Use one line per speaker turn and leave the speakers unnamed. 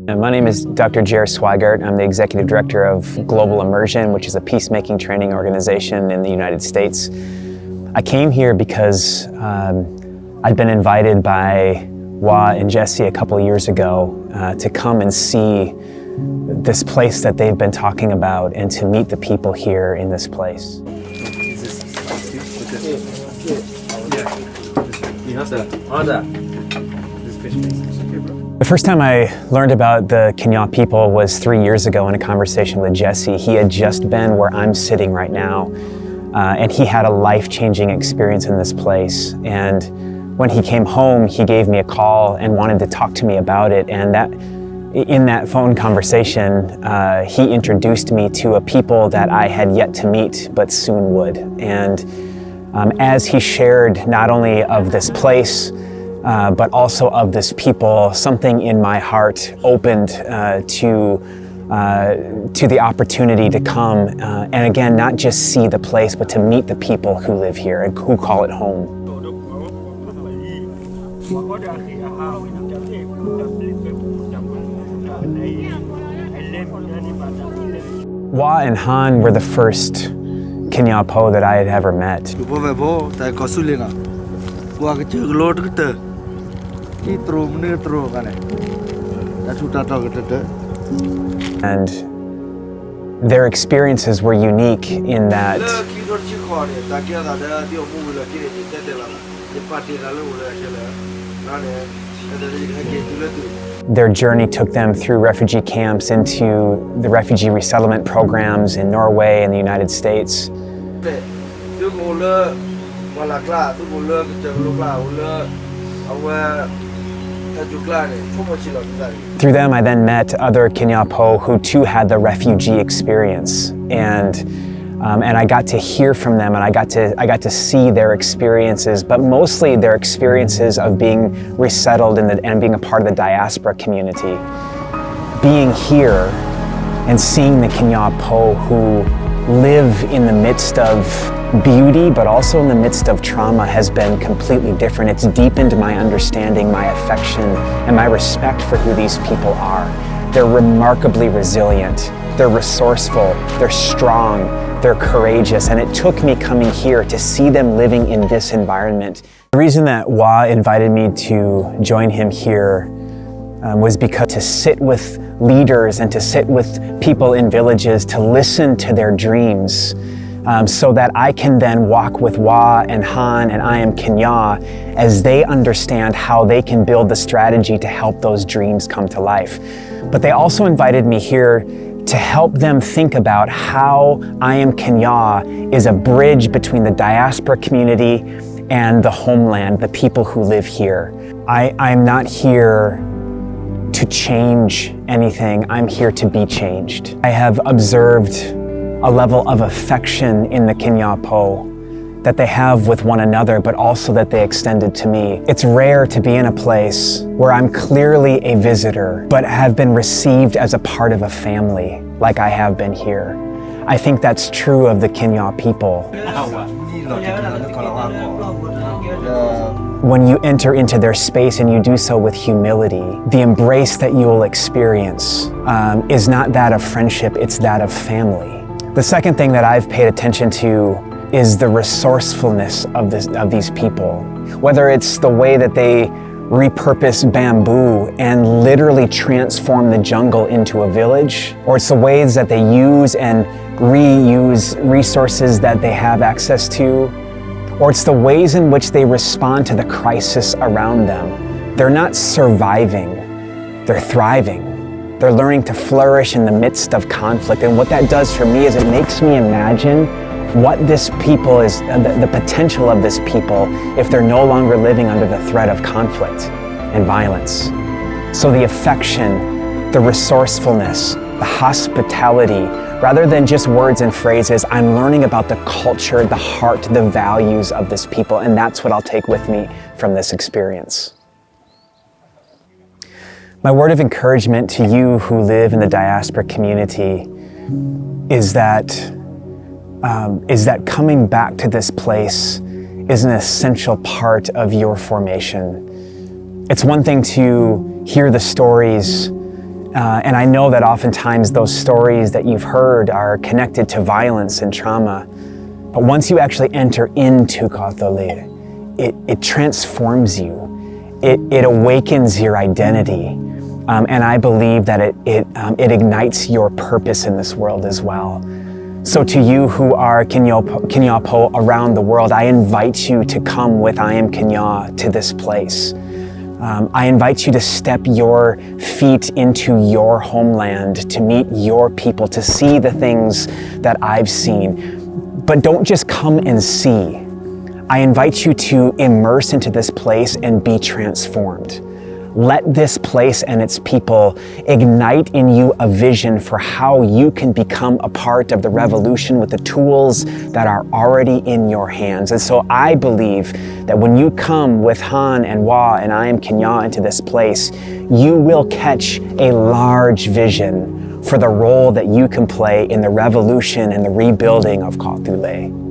My name is Dr. Jer Swigart. I'm the Executive Director of Global Immersion, which is a peacemaking training organization in the United States. I came here because I'd been invited by Wah and Jesse a couple years ago to come and see this place that they've been talking about and to meet the people here in this place. The first time I learned about the Kenyah people was 3 years ago in a conversation with Jesse. He had just been where I'm sitting right now, and he had a life-changing experience in this place. And when he came home, he gave me a call and wanted to talk to me about it. And in that phone conversation, he introduced me to a people that I had yet to meet, but soon would. And as he shared not only of this place, but also of this people, something in my heart opened to the opportunity to come and again, not just see the place, but to meet the people who live here and who call it home. Wah and Han were the first Kenyah Po that I had ever met. And their experiences were unique in that their journey took them through refugee camps into the refugee resettlement programs in Norway and the United States. Through them, I then met other Kenyah Po who too had the refugee experience, and I got to hear from them, and I got to see their experiences, but mostly their experiences of being resettled and being a part of the diaspora community. Being here and seeing the Kenyah Po who live in the midst of beauty, but also in the midst of trauma, has been completely different. It's deepened my understanding, my affection, and my respect for who these people are. They're remarkably resilient, they're resourceful, they're strong, they're courageous, and it took me coming here to see them living in this environment. The reason that Wah invited me to join him here was because to sit with leaders and to sit with people in villages, to listen to their dreams, so that I can then walk with Wah and Han and I Am Kenyah as they understand how they can build the strategy to help those dreams come to life. But they also invited me here to help them think about how I Am Kenyah is a bridge between the diaspora community and the homeland, the people who live here. I'm not here to change anything, I'm here to be changed. I have observed a level of affection in the Kenyah Po that they have with one another, but also that they extended to me. It's rare to be in a place where I'm clearly a visitor, but have been received as a part of a family, like I have been here. I think that's true of the Kenyah people. When you enter into their space and you do so with humility, the embrace that you will experience is not that of friendship, it's that of family. The second thing that I've paid attention to is the resourcefulness of these people. Whether it's the way that they repurpose bamboo and literally transform the jungle into a village, or it's the ways that they use and reuse resources that they have access to, or it's the ways in which they respond to the crisis around them. They're not surviving, they're thriving. They're learning to flourish in the midst of conflict. And what that does for me is it makes me imagine what this people is, the potential of this people if they're no longer living under the threat of conflict and violence. So the affection, the resourcefulness, the hospitality, rather than just words and phrases, I'm learning about the culture, the heart, the values of this people, and that's what I'll take with me from this experience. My word of encouragement to you who live in the diaspora community is that coming back to this place is an essential part of your formation. It's one thing to hear the stories And I know that oftentimes those stories that you've heard are connected to violence and trauma. But once you actually enter into Kathole, it transforms you. It awakens your identity. And I believe that it ignites your purpose in this world as well. So to you who are Kinyapo around the world, I invite you to come with I Am Kenya to this place. I invite you to step your feet into your homeland, to meet your people, to see the things that I've seen. But don't just come and see. I invite you to immerse into this place and be transformed. Let this place and its people ignite in you a vision for how you can become a part of the revolution with the tools that are already in your hands. And so I believe that when you come with Han and Wa and I Am Kenya into this place, you will catch a large vision for the role that you can play in the revolution and the rebuilding of Kathule.